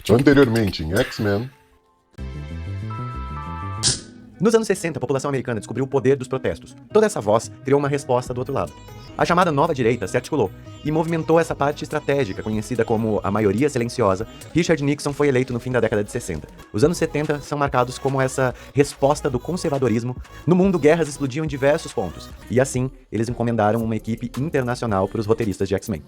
Anteriormente em X-Men. Nos anos 60, a população americana descobriu o poder dos protestos. Toda essa voz criou uma resposta do outro lado. A chamada nova direita se articulou e movimentou essa parte estratégica, conhecida como a maioria silenciosa. Richard Nixon foi eleito no fim da década de 60. Os anos 70 são marcados como essa resposta do conservadorismo. No mundo, guerras explodiam em diversos pontos. E assim, eles encomendaram uma equipe internacional para os roteiristas de X-Men.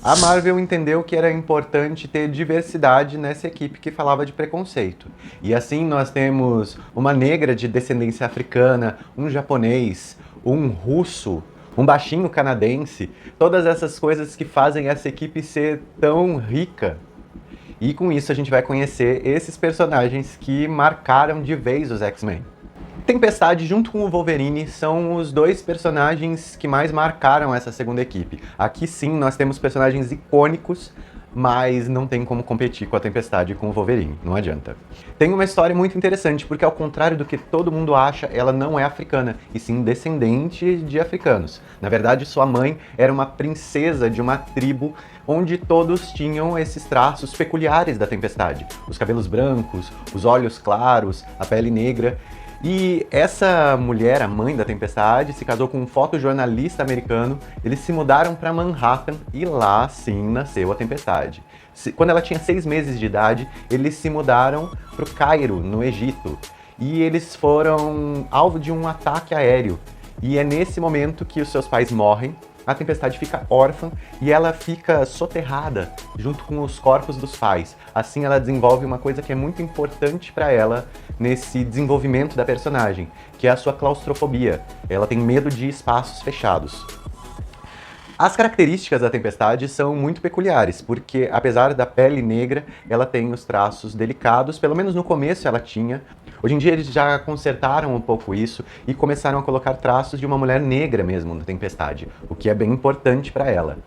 A Marvel entendeu que era importante ter diversidade nessa equipe que falava de preconceito. E assim nós temos uma negra de descendência africana, um japonês, um russo, um baixinho canadense, todas essas coisas que fazem essa equipe ser tão rica. E com isso a gente vai conhecer esses personagens que marcaram de vez os X-Men. Tempestade junto com o Wolverine são os dois personagens que mais marcaram essa segunda equipe. Aqui sim nós temos personagens icônicos, mas não tem como competir com a Tempestade e com o Wolverine, não adianta. Tem uma história muito interessante, porque ao contrário do que todo mundo acha, ela não é africana, e sim descendente de africanos. Na verdade, sua mãe era uma princesa de uma tribo onde todos tinham esses traços peculiares da Tempestade. Os cabelos brancos, os olhos claros, a pele negra. E essa mulher, a mãe da Tempestade, se casou com um fotojornalista americano. Eles se mudaram para Manhattan e lá, sim, nasceu a Tempestade. Quando ela tinha 6 meses de idade, eles se mudaram para o Cairo, no Egito. E eles foram alvo de um ataque aéreo. E é nesse momento que os seus pais morrem. A Tempestade fica órfã e ela fica soterrada junto com os corpos dos pais. Assim ela desenvolve uma coisa que é muito importante para ela nesse desenvolvimento da personagem, que é a sua claustrofobia. Ela tem medo de espaços fechados. As características da Tempestade são muito peculiares, porque apesar da pele negra, ela tem os traços delicados, pelo menos no começo ela tinha. Hoje em dia eles já consertaram um pouco isso e começaram a colocar traços de uma mulher negra mesmo na Tempestade, o que é bem importante para ela.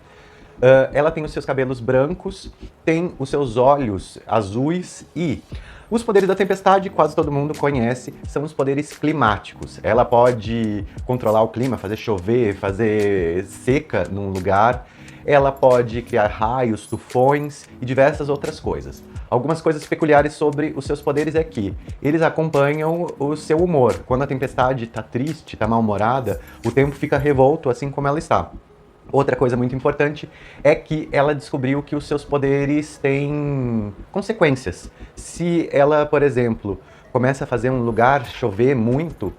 Ela tem os seus cabelos brancos, tem os seus olhos azuis e os poderes da Tempestade, quase todo mundo conhece, são os poderes climáticos. Ela pode controlar o clima, fazer chover, fazer seca num lugar. Ela pode criar raios, tufões e diversas outras coisas. Algumas coisas peculiares sobre os seus poderes é que eles acompanham o seu humor. Quando a Tempestade está triste, está mal-humorada, o tempo fica revolto assim como ela está. Outra coisa muito importante é que ela descobriu que os seus poderes têm consequências. Se ela, por exemplo, começa a fazer um lugar chover muito,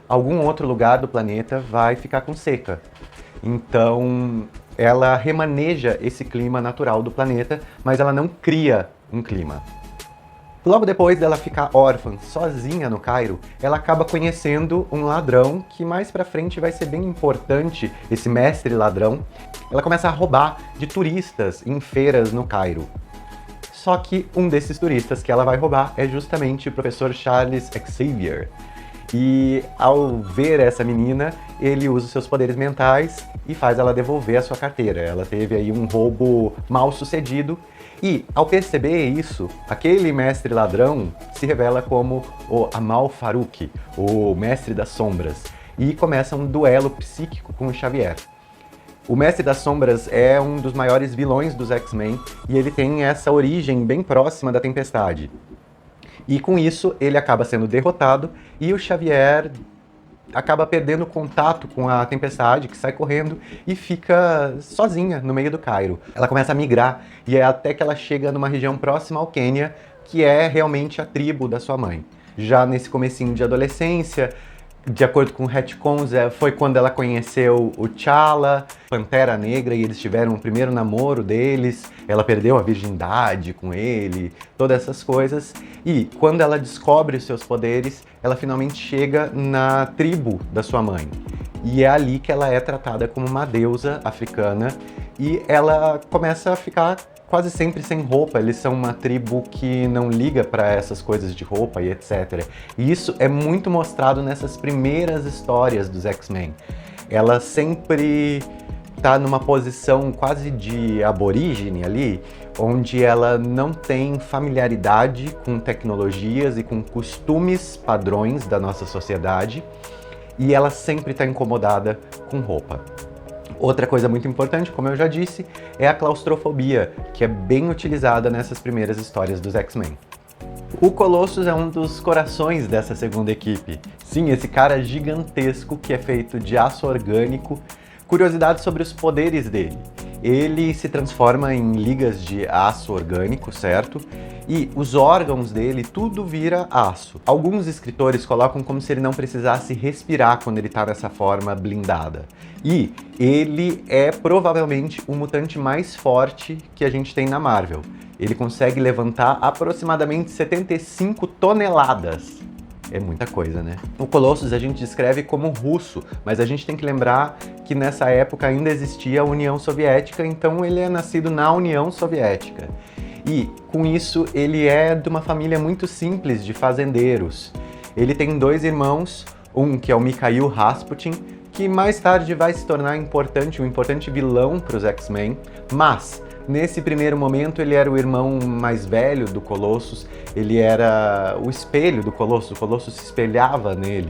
algum outro lugar do planeta vai ficar com seca. Então, ela remaneja esse clima natural do planeta, mas ela não cria um clima. Logo depois dela ficar órfã, sozinha no Cairo, ela acaba conhecendo um ladrão que mais pra frente vai ser bem importante, esse mestre ladrão. Ela começa a roubar de turistas em feiras no Cairo. Só que um desses turistas que ela vai roubar é justamente o professor Charles Xavier. E ao ver essa menina, ele usa os seus poderes mentais e faz ela devolver a sua carteira. Ela teve aí um roubo mal sucedido e, ao perceber isso, aquele mestre ladrão se revela como o Amal Farouk, o mestre das sombras, e começa um duelo psíquico com o Xavier. O Mestre das Sombras é um dos maiores vilões dos X-Men e ele tem essa origem bem próxima da Tempestade. E com isso ele acaba sendo derrotado e o Xavier acaba perdendo contato com a Tempestade, que sai correndo e fica sozinha no meio do Cairo. Ela começa a migrar e é até que ela chega numa região próxima ao Quênia, que é realmente a tribo da sua mãe. Já nesse comecinho de adolescência, de acordo com retcons, foi quando ela conheceu o T'Challa, Pantera Negra, e eles tiveram o primeiro namoro deles. Ela perdeu a virgindade com ele, todas essas coisas. E quando ela descobre os seus poderes, ela finalmente chega na tribo da sua mãe. E é ali que ela é tratada como uma deusa africana e ela começa a ficar quase sempre sem roupa. Eles são uma tribo que não liga para essas coisas de roupa e etc. E isso é muito mostrado nessas primeiras histórias dos X-Men. Ela sempre está numa posição quase de aborígene ali, onde ela não tem familiaridade com tecnologias e com costumes padrões da nossa sociedade, e ela sempre está incomodada com roupa. Outra coisa muito importante, como eu já disse, é a claustrofobia, que é bem utilizada nessas primeiras histórias dos X-Men. O Colossus é um dos corações dessa segunda equipe. Sim, esse cara gigantesco que é feito de aço orgânico. Curiosidade sobre os poderes dele. Ele se transforma em ligas de aço orgânico, certo? E os órgãos dele, tudo vira aço. Alguns escritores colocam como se ele não precisasse respirar quando ele tá nessa forma blindada. E ele é provavelmente o mutante mais forte que a gente tem na Marvel. Ele consegue levantar aproximadamente 75 toneladas. É muita coisa, né? O Colossus a gente descreve como russo, mas a gente tem que lembrar que nessa época ainda existia a União Soviética, então ele é nascido na União Soviética. E, com isso, ele é de uma família muito simples de fazendeiros. Ele tem 2 irmãos, um que é o Mikhail Rasputin, que mais tarde vai se tornar um importante vilão para os X-Men, mas nesse primeiro momento ele era o irmão mais velho do Colossus, ele era o espelho do Colossus, o Colossus se espelhava nele.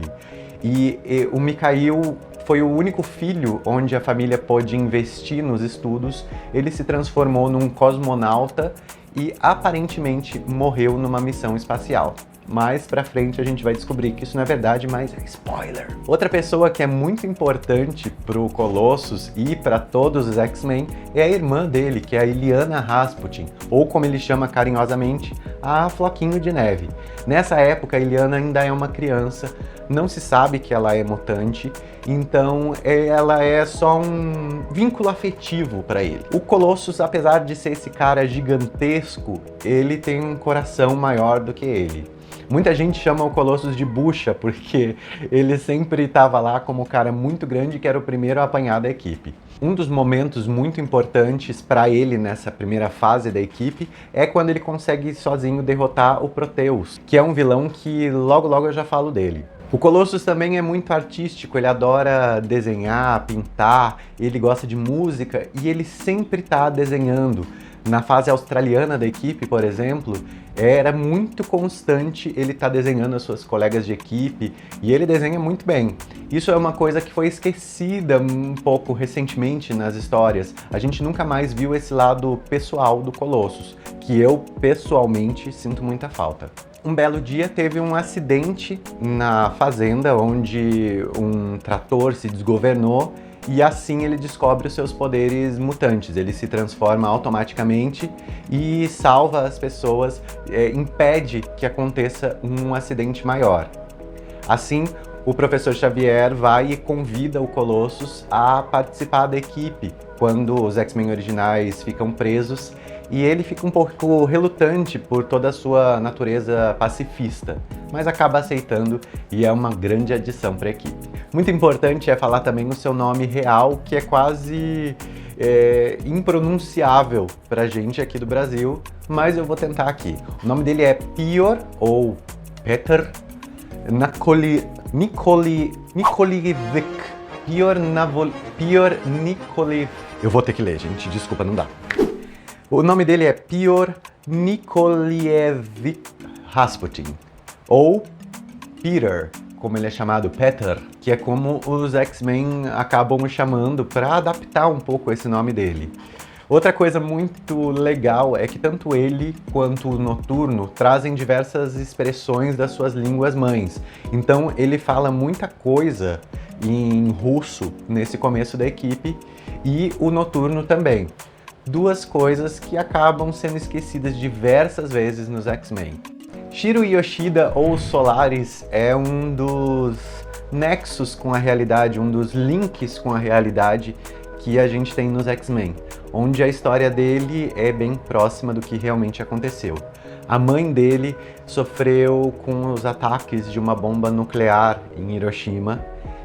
E o Mikhail foi o único filho onde a família pôde investir nos estudos, ele se transformou num cosmonauta e aparentemente morreu numa missão espacial. Mais pra frente a gente vai descobrir que isso não é verdade, mas é spoiler. Outra pessoa que é muito importante pro Colossus e pra todos os X-Men é a irmã dele, que é a Illyana Rasputin, ou como ele chama carinhosamente, a Floquinho de Neve. Nessa época a Illyana ainda é uma criança, não se sabe que ela é mutante, então ela é só um vínculo afetivo para ele. O Colossus, apesar de ser esse cara gigantesco, ele tem um coração maior do que ele. Muita gente chama o Colossus de bucha, porque ele sempre estava lá como um cara muito grande que era o primeiro a apanhar da equipe. Um dos momentos muito importantes para ele nessa primeira fase da equipe é quando ele consegue sozinho derrotar o Proteus, que é um vilão que logo logo eu já falo dele. O Colossus também é muito artístico, ele adora desenhar, pintar, ele gosta de música e ele sempre está desenhando. Na fase australiana da equipe, por exemplo, era muito constante ele estar desenhando as suas colegas de equipe e ele desenha muito bem. Isso é uma coisa que foi esquecida um pouco recentemente nas histórias. A gente nunca mais viu esse lado pessoal do Colossus, que eu pessoalmente sinto muita falta. Um belo dia teve um acidente na fazenda onde um trator se desgovernou e assim ele descobre os seus poderes mutantes. Ele se transforma automaticamente e salva as pessoas, impede que aconteça um acidente maior. Assim, o professor Xavier vai e convida o Colossus a participar da equipe quando os X-Men originais ficam presos e ele fica um pouco relutante por toda a sua natureza pacifista, mas acaba aceitando e é uma grande adição para a equipe. Muito importante é falar também o seu nome real, que é quase impronunciável pra gente aqui do Brasil, mas eu vou tentar aqui. O nome dele é Piotr, ou Petr Nikolievich. Piotr Nikolievich. Eu vou ter que ler, gente, desculpa, não dá. O nome dele é Piotr Nikolievich Rasputin, ou Peter, como ele é chamado, Petr, que é como os X-Men acabam chamando para adaptar um pouco esse nome dele. Outra coisa muito legal é que tanto ele quanto o Noturno trazem diversas expressões das suas línguas mães. Então ele fala muita coisa em russo nesse começo da equipe e o Noturno também. Duas coisas que acabam sendo esquecidas diversas vezes nos X-Men. Shiro Yoshida, ou Solaris, é um dos nexos com a realidade, um dos links com a realidade que a gente tem nos X-Men, onde a história dele é bem próxima do que realmente aconteceu. A mãe dele sofreu com os ataques de uma bomba nuclear em Hiroshima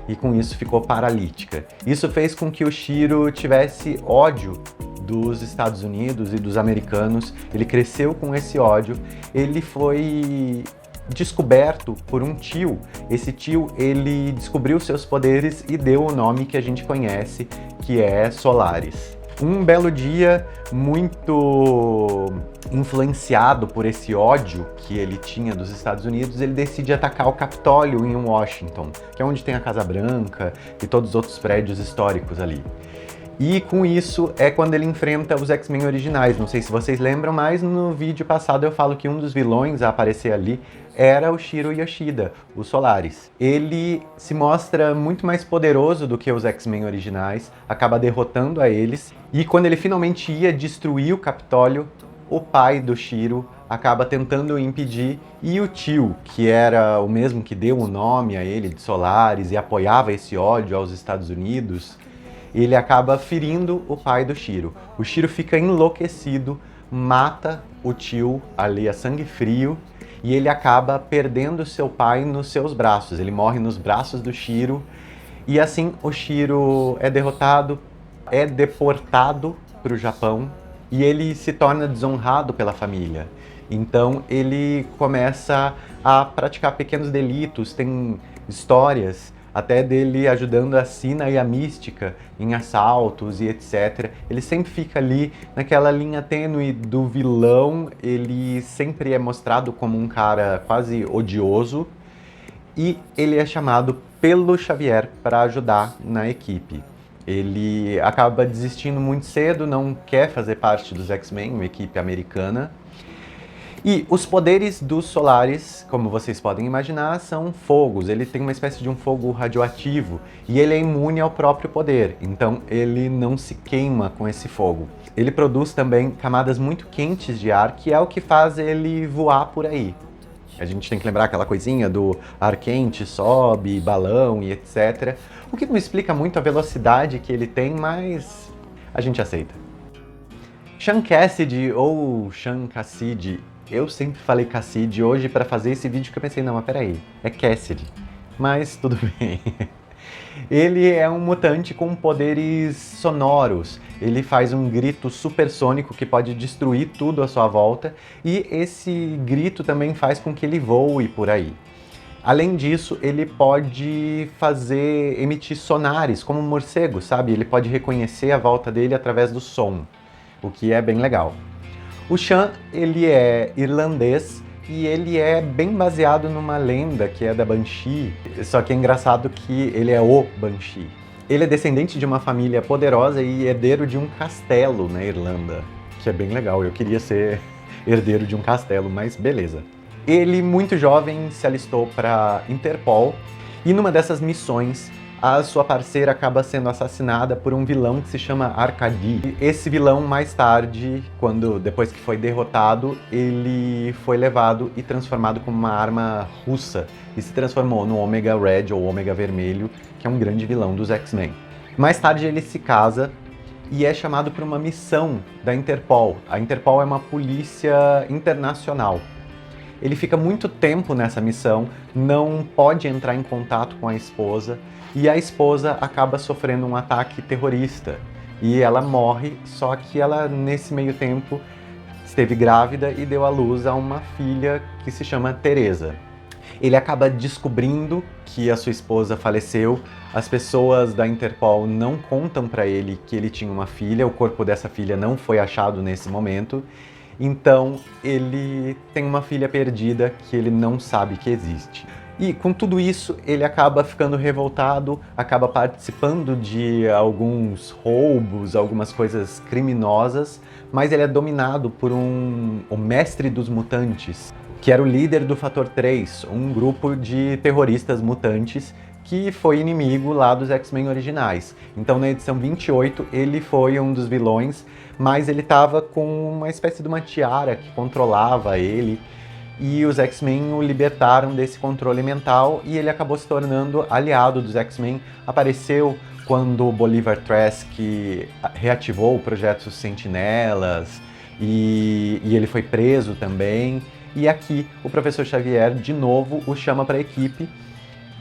e com isso ficou paralítica. Isso fez com que o Shiro tivesse ódio dos Estados Unidos e dos americanos, ele cresceu com esse ódio, ele foi descoberto por um tio. Esse tio, ele descobriu seus poderes e deu o nome que a gente conhece, que é Solaris. Um belo dia, muito influenciado por esse ódio que ele tinha dos Estados Unidos, ele decide atacar o Capitólio em Washington, que é onde tem a Casa Branca e todos os outros prédios históricos ali. E com isso é quando ele enfrenta os X-Men originais. Não sei se vocês lembram, mas no vídeo passado eu falo que um dos vilões a aparecer ali era o Shiro Yoshida, o Solaris. Ele se mostra muito mais poderoso do que os X-Men originais, acaba derrotando a eles, e quando ele finalmente ia destruir o Capitólio, o pai do Shiro acaba tentando impedir, e o tio, que era o mesmo que deu o nome a ele de Solaris e apoiava esse ódio aos Estados Unidos, ele acaba ferindo o pai do Shiro. O Shiro fica enlouquecido, mata o tio ali a sangue frio, e ele acaba perdendo seu pai nos seus braços. Ele morre nos braços do Shiro, e assim o Shiro é derrotado, é deportado para o Japão, e ele se torna desonrado pela família. Então ele começa a praticar pequenos delitos, tem histórias até dele ajudando a Sina e a Mística em assaltos e etc. Ele sempre fica ali naquela linha tênue do vilão, ele sempre é mostrado como um cara quase odioso, e ele é chamado pelo Xavier para ajudar na equipe. Ele acaba desistindo muito cedo, não quer fazer parte dos X-Men, uma equipe americana. E os poderes dos Solaris, como vocês podem imaginar, são fogos. Ele tem uma espécie de um fogo radioativo e ele é imune ao próprio poder, então ele não se queima com esse fogo. Ele produz também camadas muito quentes de ar, que é o que faz ele voar por aí. A gente tem que lembrar aquela coisinha do ar quente, sobe, balão e etc. O que não explica muito a velocidade que ele tem, mas a gente aceita. Sean Cassidy, ou Sean Cassidy, eu sempre falei Cassidy hoje para fazer esse vídeo que eu pensei, não, mas peraí, é Cassidy. Mas tudo bem. Ele é um mutante com poderes sonoros. Ele faz um grito supersônico que pode destruir tudo à sua volta, e esse grito também faz com que ele voe por aí. Além disso, ele pode emitir sonares, como um morcego, sabe? Ele pode reconhecer a volta dele através do som, o que é bem legal. O Sean, ele é irlandês e ele é bem baseado numa lenda que é da Banshee, só que é engraçado que ele é o Banshee. Ele é descendente de uma família poderosa e herdeiro de um castelo na Irlanda, que é bem legal. Eu queria ser herdeiro de um castelo, mas beleza. Ele, muito jovem, se alistou para Interpol, e numa dessas missões, a sua parceira acaba sendo assassinada por um vilão que se chama Arkady. Esse vilão, mais tarde, depois que foi derrotado, ele foi levado e transformado como uma arma russa e se transformou no Ômega Red, ou Ômega Vermelho, que é um grande vilão dos X-Men. Mais tarde ele se casa e é chamado para uma missão da Interpol. A Interpol é uma polícia internacional. Ele fica muito tempo nessa missão, não pode entrar em contato com a esposa, e a esposa acaba sofrendo um ataque terrorista. E ela morre, só que ela, nesse meio tempo, esteve grávida e deu à luz a uma filha que se chama Teresa. Ele acaba descobrindo que a sua esposa faleceu, as pessoas da Interpol não contam para ele que ele tinha uma filha, o corpo dessa filha não foi achado nesse momento, então ele tem uma filha perdida que ele não sabe que existe. E com tudo isso, ele acaba ficando revoltado, acaba participando de alguns roubos, algumas coisas criminosas, mas ele é dominado por o mestre dos mutantes, que era o líder do Fator 3, um grupo de terroristas mutantes que foi inimigo lá dos X-Men originais. Então na edição 28 ele foi um dos vilões, mas ele estava com uma espécie de uma tiara que controlava ele, e os X-Men o libertaram desse controle mental e ele acabou se tornando aliado dos X-Men. Apareceu quando o Bolivar Trask reativou o projeto Sentinelas e ele foi preso também. E aqui o Professor Xavier de novo o chama para a equipe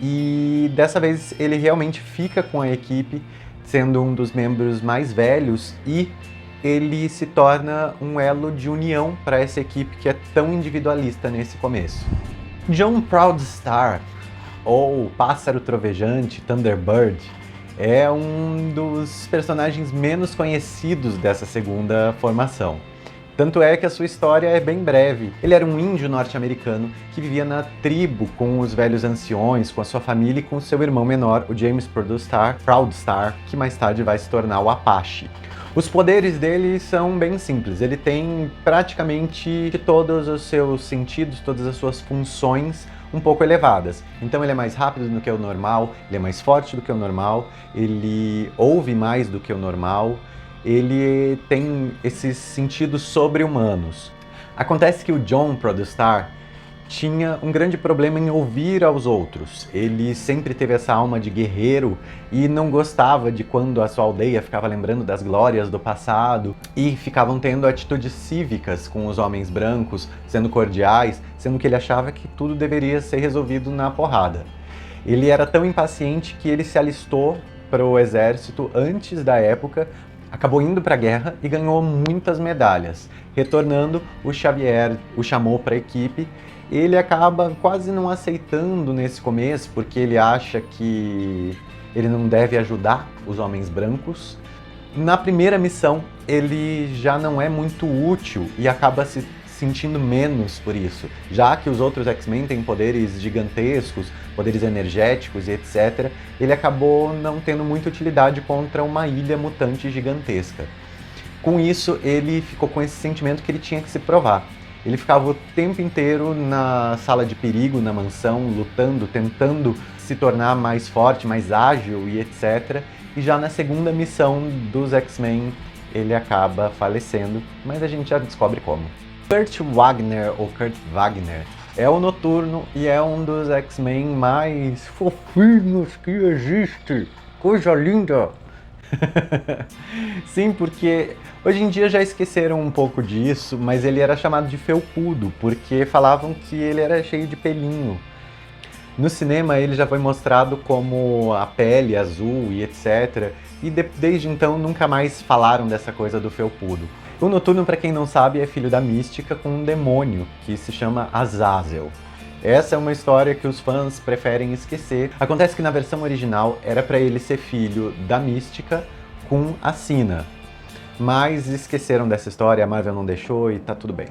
e dessa vez ele realmente fica com a equipe, sendo um dos membros mais velhos, e ele se torna um elo de união para essa equipe que é tão individualista nesse começo. John Proudstar, ou Pássaro Trovejante, Thunderbird, é um dos personagens menos conhecidos dessa segunda formação. Tanto é que a sua história é bem breve. Ele era um índio norte-americano que vivia na tribo com os velhos anciões, com a sua família e com seu irmão menor, o James Proudstar, que mais tarde vai se tornar o Apache. Os poderes dele são bem simples, ele tem praticamente todos os seus sentidos, todas as suas funções um pouco elevadas. Então ele é mais rápido do que o normal, ele é mais forte do que o normal, ele ouve mais do que o normal, ele tem esses sentidos sobre-humanos. Acontece que o John Proudstar tinha um grande problema em ouvir aos outros. Ele sempre teve essa alma de guerreiro e não gostava de quando a sua aldeia ficava lembrando das glórias do passado e ficavam tendo atitudes cívicas com os homens brancos, sendo cordiais, sendo que ele achava que tudo deveria ser resolvido na porrada. Ele era tão impaciente que ele se alistou para o exército antes da época, acabou indo para a guerra e ganhou muitas medalhas. Retornando, o Xavier o chamou para a equipe. Ele acaba quase não aceitando nesse começo, porque ele acha que ele não deve ajudar os homens brancos. Na primeira missão, ele já não é muito útil e acaba se sentindo menos por isso, já que os outros X-Men têm poderes gigantescos, poderes energéticos e etc. Ele acabou não tendo muita utilidade contra uma ilha mutante gigantesca. Com isso, ele ficou com esse sentimento que ele tinha que se provar. Ele ficava o tempo inteiro na sala de perigo, na mansão, lutando, tentando se tornar mais forte, mais ágil e etc. E já na segunda missão dos X-Men, ele acaba falecendo, mas a gente já descobre como. Kurt Wagner, ou Kurt Wagner, é o Noturno e é um dos X-Men mais fofinhos que existe. Coisa linda! Sim, porque hoje em dia já esqueceram um pouco disso, mas ele era chamado de felpudo, porque falavam que ele era cheio de pelinho. No cinema ele já foi mostrado como a pele azul e etc. E desde então nunca mais falaram dessa coisa do felpudo. O Noturno, para quem não sabe, é filho da Mística com um demônio que se chama Azazel. Essa é uma história que os fãs preferem esquecer. Acontece que na versão original era para ele ser filho da Mística com a Sina. Mas esqueceram dessa história, a Marvel não deixou e tá tudo bem.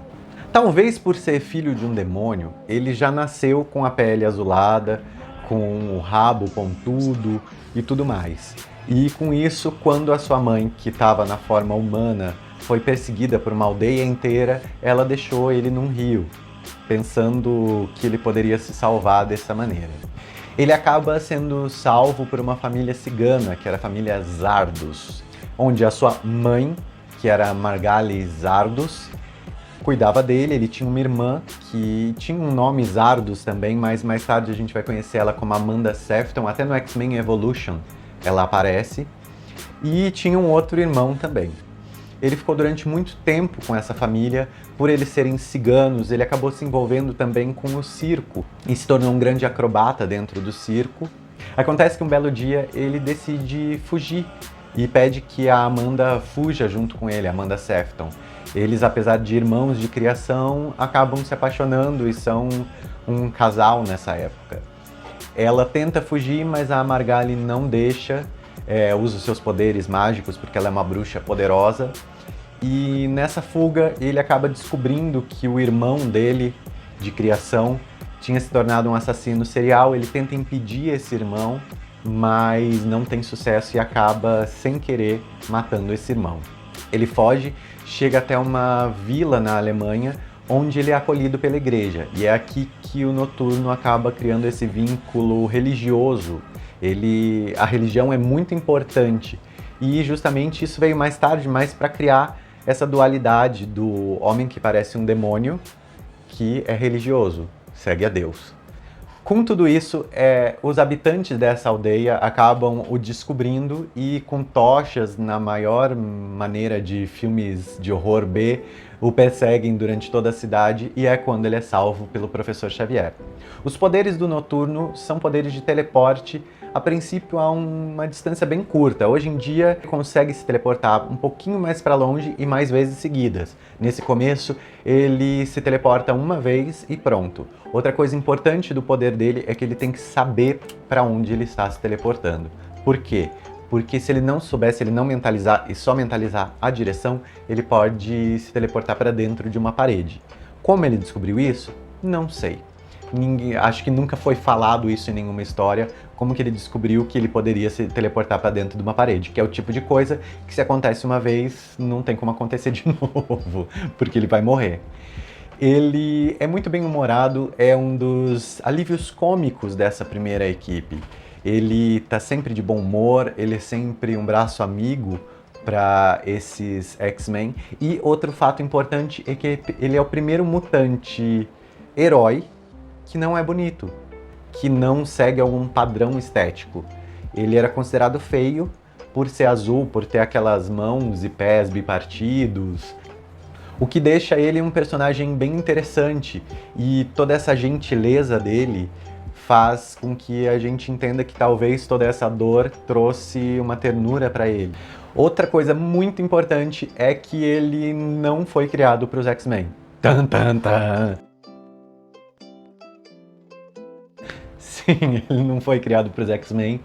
Talvez por ser filho de um demônio, ele já nasceu com a pele azulada, com o rabo pontudo e tudo mais. E com isso, quando a sua mãe, que estava na forma humana, foi perseguida por uma aldeia inteira, ela deixou ele num rio, pensando que ele poderia se salvar dessa maneira. Ele acaba sendo salvo por uma família cigana, que era a família Zardos, onde a sua mãe, que era Margali Zardos, cuidava dele. Ele tinha uma irmã que tinha um nome Zardos também, mas mais tarde a gente vai conhecer ela como Amanda Sefton, até no X-Men Evolution ela aparece, e tinha um outro irmão também. Ele ficou durante muito tempo com essa família. Por eles serem ciganos, ele acabou se envolvendo também com o circo e se tornou um grande acrobata dentro do circo. Acontece que um belo dia ele decide fugir e pede que a Amanda fuja junto com ele, a Amanda Sefton. Eles, apesar de irmãos de criação, acabam se apaixonando e são um casal nessa época. Ela tenta fugir, mas a Margali não deixa. Usa os seus poderes mágicos porque ela é uma bruxa poderosa. E nessa fuga ele acaba descobrindo que o irmão dele de criação tinha se tornado um assassino serial. Ele tenta impedir esse irmão, mas não tem sucesso e acaba sem querer matando esse irmão. Ele foge, chega até uma vila na Alemanha, onde ele é acolhido pela igreja. E é aqui que o Noturno acaba criando esse vínculo religioso. A religião é muito importante e justamente isso veio mais tarde, mais para criar essa dualidade do homem que parece um demônio, que é religioso, segue a Deus. Com tudo isso, os habitantes dessa aldeia acabam o descobrindo e com tochas, na maior maneira de filmes de horror B, o perseguem durante toda a cidade e é quando ele é salvo pelo Professor Xavier. Os poderes do Noturno são poderes de teleporte, a princípio a uma distância bem curta. Hoje em dia consegue se teleportar um pouquinho mais para longe e mais vezes seguidas. Nesse começo ele se teleporta uma vez e pronto. Outra coisa importante do poder dele é que ele tem que saber para onde ele está se teleportando. Por quê? porque se ele não souber, se ele não mentalizar e só mentalizar a direção, ele pode se teleportar para dentro de uma parede. Como ele descobriu isso? Não sei. Acho que nunca foi falado isso em nenhuma história, como que ele descobriu que ele poderia se teleportar para dentro de uma parede, que é o tipo de coisa que se acontece uma vez, não tem como acontecer de novo, porque ele vai morrer. Ele é muito bem-humorado, é um dos alívios cômicos dessa primeira equipe. Ele tá sempre de bom humor, ele é sempre um braço amigo para esses X-Men. E outro fato importante é que ele é o primeiro mutante herói que não é bonito, que não segue algum padrão estético. Ele era considerado feio por ser azul, por ter aquelas mãos e pés bipartidos, o que deixa ele um personagem bem interessante, e toda essa gentileza dele faz com que a gente entenda que talvez toda essa dor trouxe uma ternura para ele. Outra coisa muito importante é que ele não foi criado para os X-Men. Tan, tan, tan. Sim, ele não foi criado para os X-Men,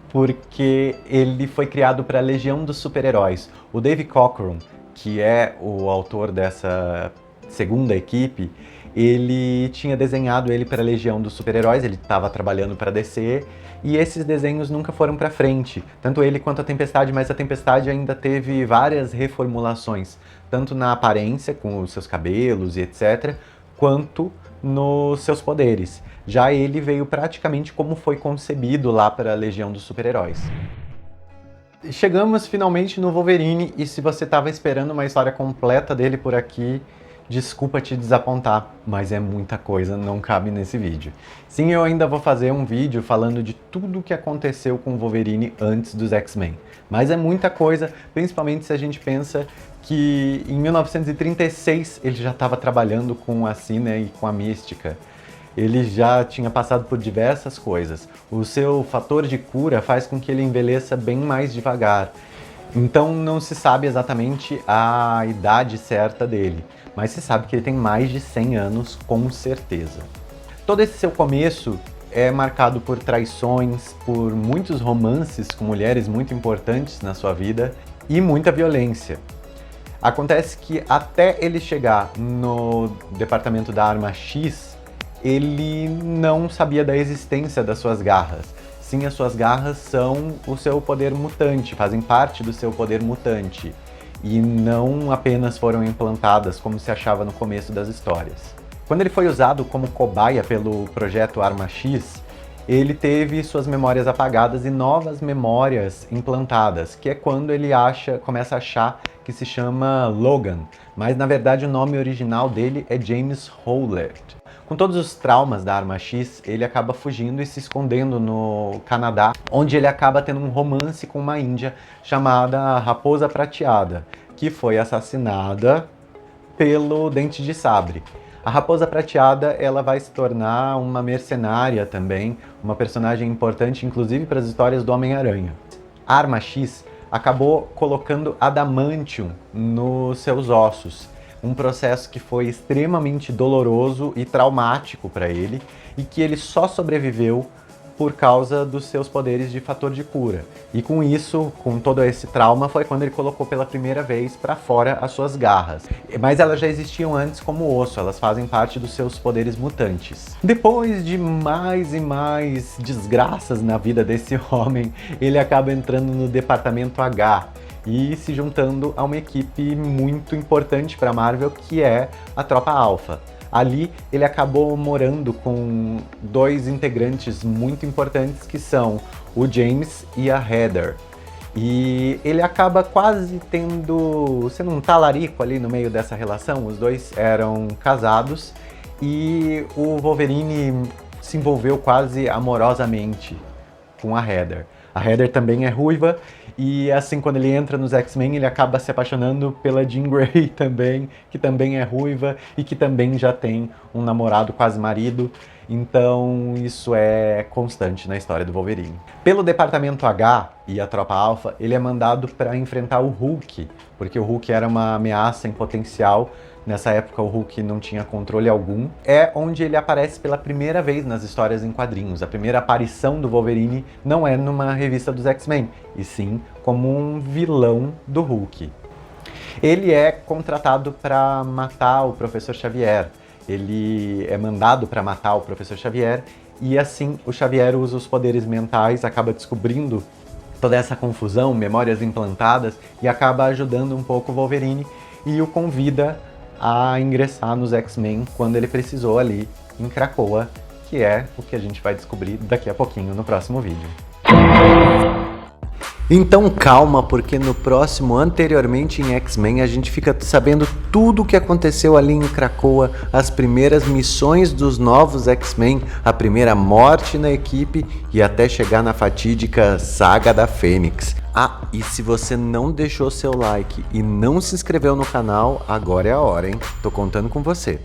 porque ele foi criado para a Legião dos Super-Heróis. O Dave Cockrum, que é o autor dessa segunda equipe, ele tinha desenhado ele para a Legião dos Super-Heróis, ele estava trabalhando para a DC, e esses desenhos nunca foram para frente, tanto ele quanto a Tempestade, mas a Tempestade ainda teve várias reformulações, tanto na aparência, com os seus cabelos e etc., quanto nos seus poderes. Já ele veio praticamente como foi concebido lá para a Legião dos Super-Heróis. Chegamos finalmente no Wolverine, e se você estava esperando uma história completa dele por aqui, desculpa te desapontar, mas é muita coisa, não cabe nesse vídeo. Sim, eu ainda vou fazer um vídeo falando de tudo o que aconteceu com o Wolverine antes dos X-Men, mas é muita coisa, principalmente se a gente pensa que em 1936 ele já estava trabalhando com a Sina e com a Mística. Ele já tinha passado por diversas coisas. O seu fator de cura faz com que ele envelheça bem mais devagar. Então não se sabe exatamente a idade certa dele, mas se sabe que ele tem mais de 100 anos, com certeza. Todo esse seu começo é marcado por traições, por muitos romances com mulheres muito importantes na sua vida e muita violência. Acontece que até ele chegar no departamento da Arma X, ele não sabia da existência das suas garras. Sim, as suas garras são o seu poder mutante, fazem parte do seu poder mutante. E não apenas foram implantadas como se achava no começo das histórias. Quando ele foi usado como cobaia pelo projeto Arma X, ele teve suas memórias apagadas e novas memórias implantadas, que é quando ele começa a achar que se chama Logan, mas na verdade o nome original dele é James Howlett. Com todos os traumas da Arma X, ele acaba fugindo e se escondendo no Canadá, onde ele acaba tendo um romance com uma índia chamada Raposa Prateada, que foi assassinada pelo Dente de Sabre. A Raposa Prateada, ela vai se tornar uma mercenária também, uma personagem importante inclusive para as histórias do Homem-Aranha. A Arma X acabou colocando adamantium nos seus ossos, um processo que foi extremamente doloroso e traumático para ele, e que ele só sobreviveu por causa dos seus poderes de fator de cura. E com isso, com todo esse trauma, foi quando ele colocou pela primeira vez para fora as suas garras. Mas elas já existiam antes como osso, elas fazem parte dos seus poderes mutantes. Depois de mais e mais desgraças na vida desse homem, ele acaba entrando no Departamento H, e se juntando a uma equipe muito importante para a Marvel, que é a Tropa Alpha. Ali ele acabou morando com dois integrantes muito importantes, que são o James e a Heather. E ele acaba quase sendo um talarico ali no meio dessa relação. Os dois eram casados e o Wolverine se envolveu quase amorosamente com a Heather. A Heather também é ruiva, e assim, quando ele entra nos X-Men, ele acaba se apaixonando pela Jean Grey também, que também é ruiva e que também já tem um namorado, quase marido. Então isso é constante na história do Wolverine. Pelo Departamento H e a Tropa Alpha, ele é mandado para enfrentar o Hulk, porque o Hulk era uma ameaça em potencial Nessa época o Hulk não tinha controle algum. É onde ele aparece pela primeira vez nas histórias em quadrinhos. A primeira aparição do Wolverine não é numa revista dos X-Men, e sim como um vilão do Hulk. Ele é contratado para matar o Professor Xavier. Ele é mandado para matar o Professor Xavier e assim o Xavier usa os poderes mentais, acaba descobrindo toda essa confusão, memórias implantadas, e acaba ajudando um pouco o Wolverine e o convida a ingressar nos X-Men quando ele precisou ali em Krakoa, que é o que a gente vai descobrir daqui a pouquinho no próximo vídeo. Então calma, porque no próximo Anteriormente em X-Men a gente fica sabendo tudo o que aconteceu ali em Krakoa, as primeiras missões dos novos X-Men, a primeira morte na equipe e até chegar na fatídica Saga da Fênix. Ah, e se você não deixou seu like e não se inscreveu no canal, agora é a hora, hein? Tô contando com você.